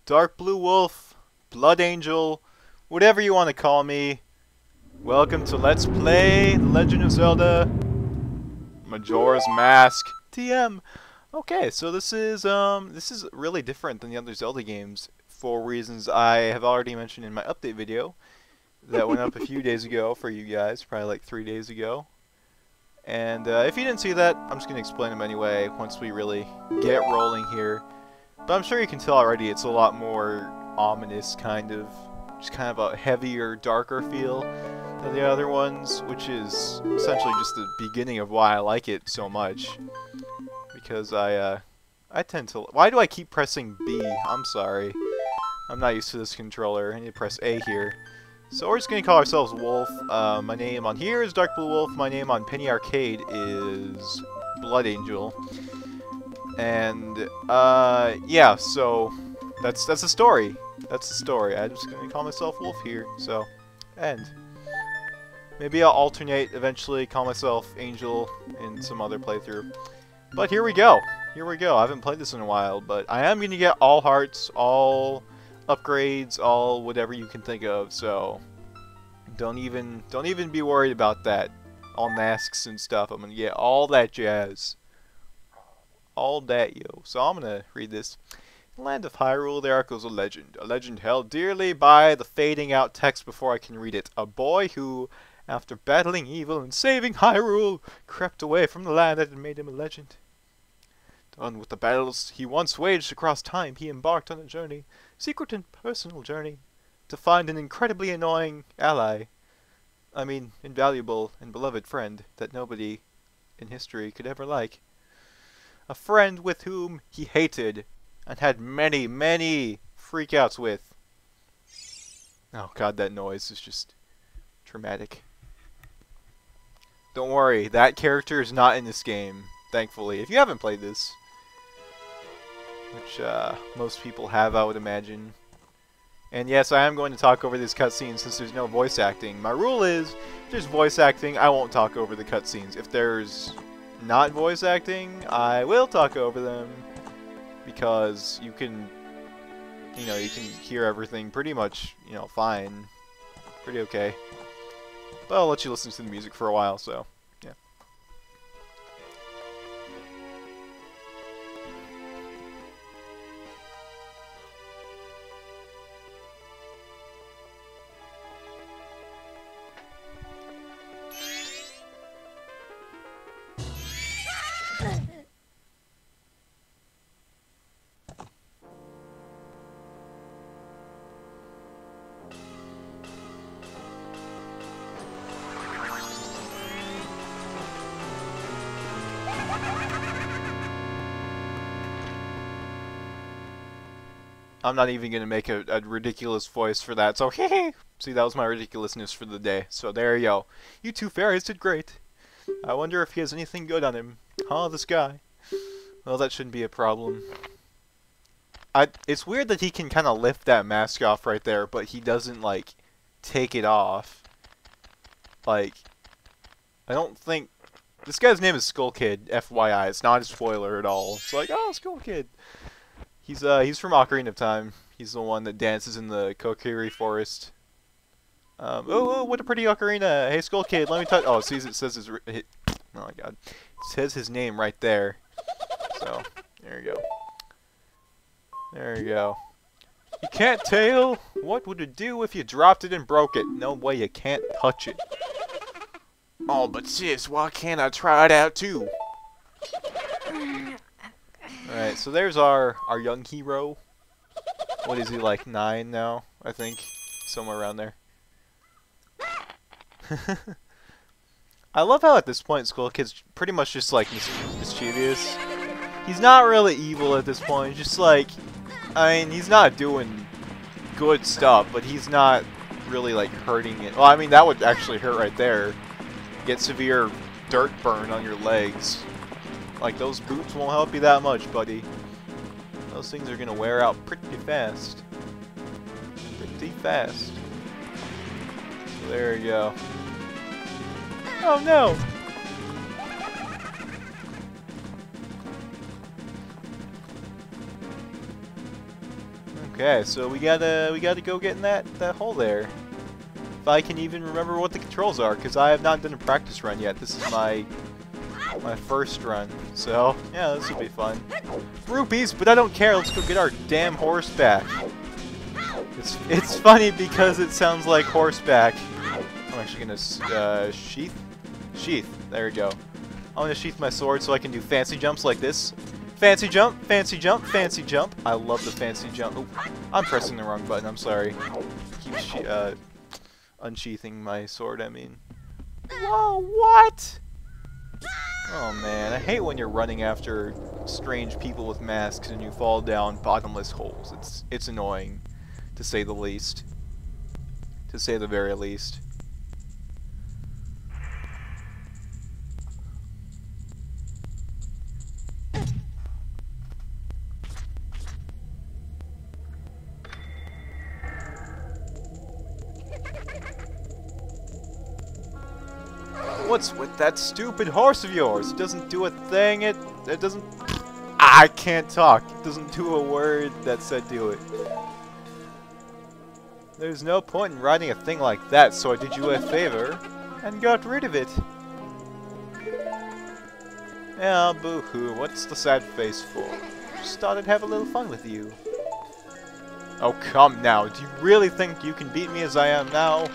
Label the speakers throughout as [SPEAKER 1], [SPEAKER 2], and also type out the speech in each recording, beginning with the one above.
[SPEAKER 1] Dark Blue Wolf, Blood Angel, whatever you want to call me. Welcome to Let's Play The Legend of Zelda Majora's Mask TM. Okay, so this is really different than the other Zelda games for reasons I have already mentioned in my update video that went up a few days ago for you guys, probably like 3 days ago. And if you didn't see that, I'm just going to explain them anyway once we really get rolling here. But I'm sure you can tell already it's a lot more ominous, just kind of a heavier, darker feel than the other ones, which is essentially just the beginning of why I like it so much. Because I tend to... Why do I keep pressing B? I'm sorry. I'm not used to this controller. I need to press A here. So we're just going to call ourselves Wolf. My name on here is Dark Blue Wolf. My name on Penny Arcade is Blood Angel. And, yeah, so that's the story. That's the story. I'm just going to call myself Wolf here, so, end. Maybe I'll alternate eventually, call myself Angel in some other playthrough. But here we go. Here we go. I haven't played this in a while, but I am going to get all hearts, all upgrades, all whatever you can think of, so don't even be worried about that. All masks and stuff. I'm going to get all that jazz. All that, yo. So I'm going to read this. In the land of Hyrule, there echoes a legend held dearly by the fading out text before I can read it. A boy who, after battling evil and saving Hyrule, crept away from the land that had made him a legend. Done with the battles he once waged across time, he embarked on a journey, secret and personal journey, to find an incredibly annoying ally. I mean, invaluable and beloved friend that nobody in history could ever like. A friend with whom he hated and had many, many freakouts with. Oh god, that noise is just traumatic. Don't worry, that character is not in this game, thankfully. If you haven't played this, which most people have, I would imagine. And yes, I am going to talk over this cutscene since there's no voice acting. My rule is, if there's voice acting, I won't talk over the cutscenes. If there's not voice acting, I will talk over them, because you can hear everything pretty much, fine. Pretty okay. But I'll let you listen to the music for a while, so, yeah. I'm not even going to make a ridiculous voice for that, so see, that was my ridiculousness for the day. So there you go. You two fairies did great. I wonder if he has anything good on him. Huh, this guy? Well, that shouldn't be a problem. It's weird that he can kind of lift that mask off right there, but he doesn't, like, take it off. Like, I don't think... This guy's name is Skull Kid, FYI. It's not a spoiler at all. It's like, oh, Skull Kid. He's from Ocarina of Time. He's the one that dances in the Kokiri Forest. Oh, what a pretty ocarina! Hey, Skull Kid, let me touch. Oh, see, it says his. Oh my God, it says his name right there. So there you go. There you go. You can't tail. What would it do if you dropped it and broke it? No way, you can't touch it. Oh, but sis, why can't I try it out too? Alright, so there's our young hero. What is he, like 9 now? I think. Somewhere around there. I love how at this point Skull Kid's pretty much just like mischievous. He's not really evil at this point, just like, I mean, he's not doing good stuff, but he's not really like hurting it. Well, I mean, that would actually hurt right there. Get severe dirt burn on your legs. Like, those boots won't help you that much, buddy. Those things are gonna wear out pretty fast. Pretty fast. So there you go. Oh no! Okay, so we gotta go get in that hole there. If I can even remember what the controls are, because I have not done a practice run yet. This is my first run, so yeah, this will be fun. Rupees, but I don't care. Let's go get our damn horse back. It's funny because it sounds like horseback. I'm actually gonna sheath. There we go. I'm gonna sheath my sword so I can do fancy jumps like this. Fancy jump, fancy jump, fancy jump. I love the fancy jump. Oh, I'm pressing the wrong button. I'm sorry. Keep unsheathing my sword. I mean. Whoa! What? Oh man, I hate when you're running after strange people with masks and you fall down bottomless holes. It's annoying, to say the least. To say the very least. What's with that stupid horse of yours? It doesn't do a thing. It doesn't. I can't talk. It doesn't do a word that said do it. There's no point in riding a thing like that, so I did you a favor and got rid of it. Yeah, boo-hoo. What's the sad face for? Just thought I'd have a little fun with you. Oh, come now. Do you really think you can beat me as I am now?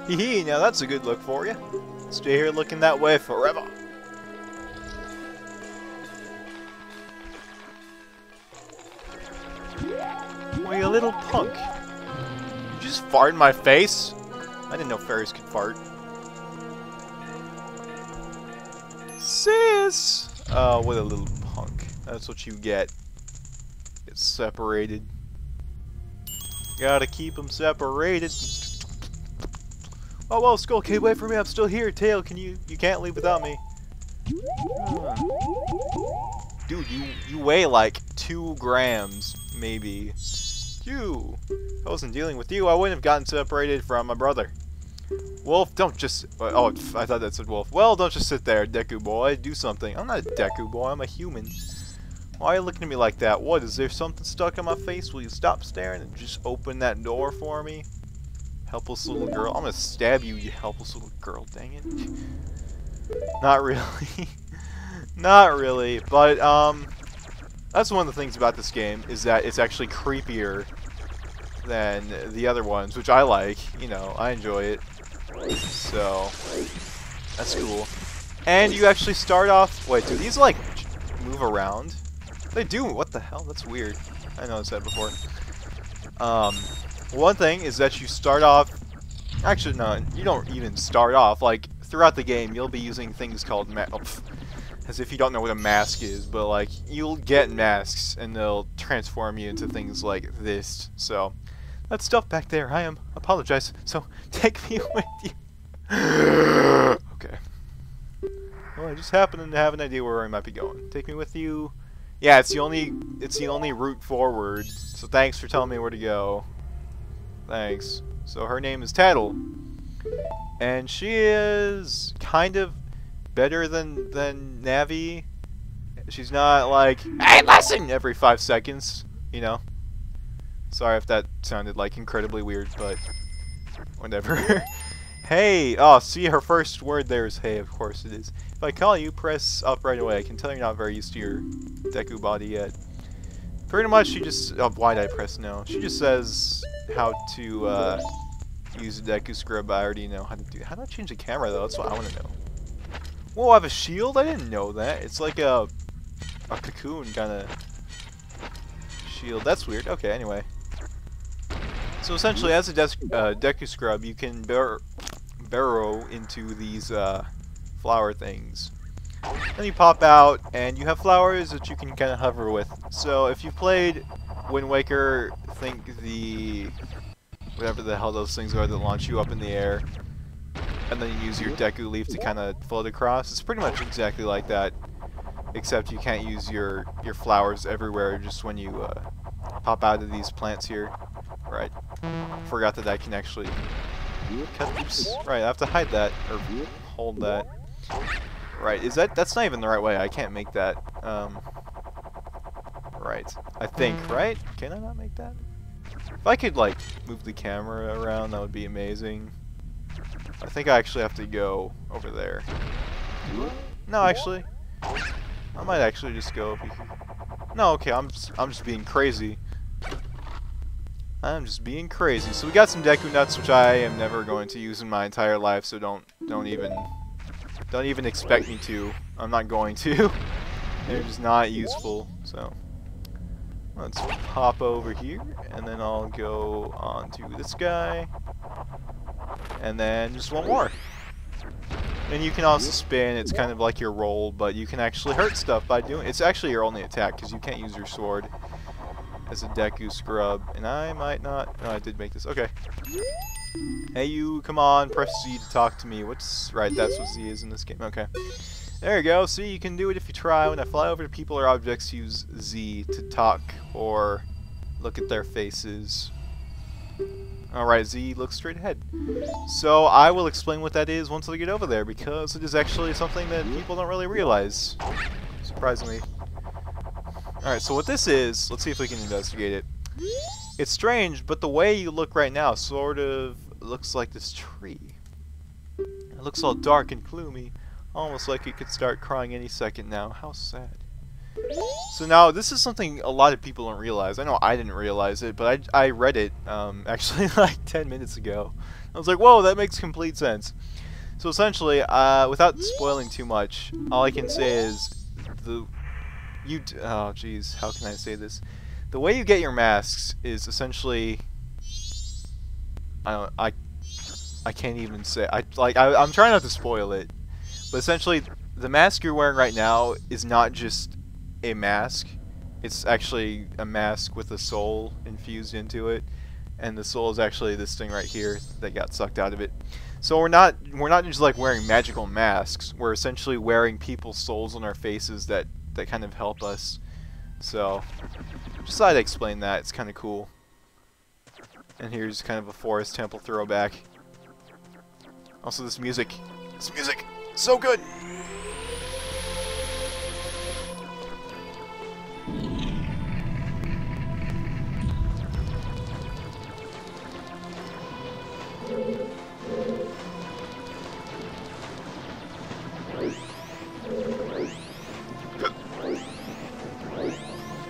[SPEAKER 1] Hee, now that's a good look for you. Stay here looking that way forever. Why, you little punk. You just fart in my face? I didn't know fairies could fart. Sis! Oh, what a little punk. That's what you get. Get separated. Gotta keep them separated. Oh, well, Skull, okay, wait for me. I'm still here. Tail, you can't leave without me. Dude, you weigh like 2 grams, maybe. You. If I wasn't dealing with you, I wouldn't have gotten separated from my brother. Wolf, don't just... Oh, I thought that said wolf. Well, don't just sit there, Deku boy. Do something. I'm not a Deku boy. I'm a human. Why are you looking at me like that? What, is there something stuck in my face? Will you stop staring and just open that door for me? Helpless little girl. I'm gonna stab you, you helpless little girl. Dang it. Not really. Not really. But, that's one of the things about this game, is that it's actually creepier than the other ones, which I like. You know, I enjoy it. So, that's cool. And you actually start off... Wait, do these, like, move around? They do. What the hell? That's weird. I noticed that before. One thing is that you start off... Actually, no, you don't even start off. Like, throughout the game, you'll be using things called... as if you don't know what a mask is, but, like, you'll get masks, and they'll transform you into things like this. So, that stuff back there, I apologize. So, take me with you. Okay. Well, I just happen to have an idea where I might be going. Take me with you. Yeah, it's the only route forward. So thanks for telling me where to go. Thanks. So her name is Tattle, and she is kind of better than Navi. She's not like, hey, listen, every 5 seconds, you know. Sorry if that sounded like incredibly weird, but whatever. Hey, oh, see, her first word there is hey. Of course it is. If I call you, press up right away. I can tell you're not very used to your Deku body yet. Pretty much, she just... Oh, why did I press no? She just says how to use a Deku Scrub. I already know how to do. How do I change the camera though? That's what I want to know. Whoa, I have a shield? I didn't know that. It's like a cocoon kind of shield. That's weird. Okay, anyway. So essentially, as a Deku Scrub, you can burrow into these flower things. Then you pop out, and you have flowers that you can kind of hover with. So if you played Wind Waker, think the whatever the hell those things are that launch you up in the air, and then you use your Deku Leaf to kind of float across. It's pretty much exactly like that, except you can't use your flowers everywhere, just when you pop out of these plants here. Right. Forgot that I can actually cut. Oops. Right, I have to hide that, or hold that. Right, that's not even the right way. I can't make that. Right. I think, right? Can I not make that? If I could, like, move the camera around, that would be amazing. I think I actually have to go over there. No, actually. I might actually just go over here. No, okay, I'm just being crazy. I'm just being crazy. So we got some Deku Nuts, which I am never going to use in my entire life, so don't even expect me to. I'm not going to. They're just not useful, so let's pop over here, and then I'll go on to this guy, and then just one more. And you can also spin. It's kind of like your roll, but you can actually hurt stuff by doing it. It's actually your only attack, because you can't use your sword as a Deku Scrub. And I might not... No, I did make this. Okay. Hey you, come on, press Z to talk to me. What's... Right, that's what Z is in this game. Okay. There you go. See, you can do it if you try. When I fly over to people or objects, use Z to talk or look at their faces. Alright, Z, look straight ahead. So I will explain what that is once I get over there, because it is actually something that people don't really realize, surprisingly. Alright, so what this is, let's see if we can investigate it. It's strange, but the way you look right now sort of looks like this tree. It looks all dark and gloomy, almost like it could start crying any second now. How sad. So now, this is something a lot of people don't realize. I know I didn't realize it, but I read it actually like 10 minutes ago. I was like, whoa, that makes complete sense. So essentially, without spoiling too much, all I can say is oh jeez, how can I say this? The way you get your masks is essentially, I can't even say. I'm trying not to spoil it, but essentially, the mask you're wearing right now is not just a mask. It's actually a mask with a soul infused into it, and the soul is actually this thing right here that got sucked out of it. So we're not just like wearing magical masks. We're essentially wearing people's souls on our faces that kind of help us. So just thought I'd explain that. It's kind of cool. And here's kind of a forest temple throwback. Also, this music, so good.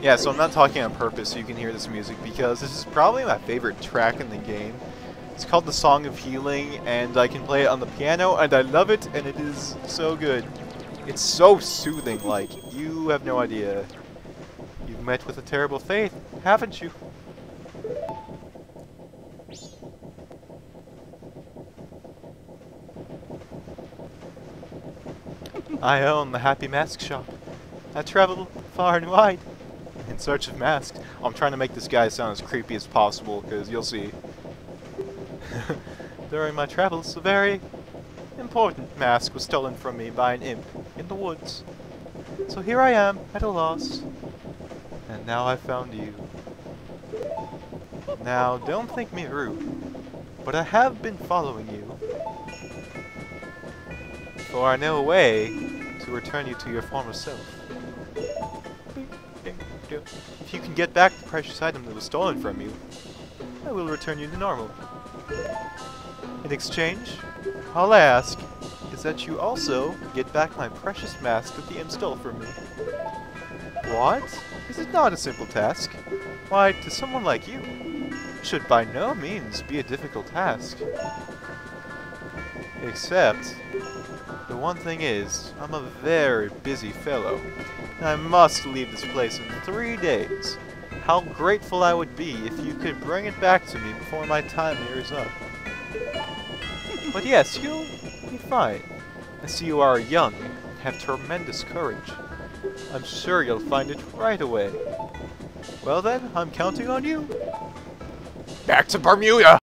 [SPEAKER 1] Yeah, so I'm not talking on purpose so you can hear this music, because this is probably my favorite track in the game. It's called the Song of Healing, and I can play it on the piano, and I love it, and it is so good. It's so soothing, like, you have no idea. You've met with a terrible fate, haven't you? I own the Happy Mask Shop. I travel far and wide in search of masks. I'm trying to make this guy sound as creepy as possible, because you'll see. During my travels, a very important mask was stolen from me by an imp in the woods. So here I am, at a loss. And now I've found you. Now, don't think me rude, but I have been following you. For I know a way to return you to your former self. If you can get back the precious item that was stolen from you, I will return you to normal. In exchange, all I ask is that you also get back my precious mask that the imp stole from me. What? Is it not a simple task? Why, to someone like you, should by no means be a difficult task. Except, the one thing is, I'm a very busy fellow, and I must leave this place in 3 days. How grateful I would be if you could bring it back to me before my time here is up. But yes, you'll be fine. I see you are young and have tremendous courage. I'm sure you'll find it right away. Well then, I'm counting on you. Back to Bermuda!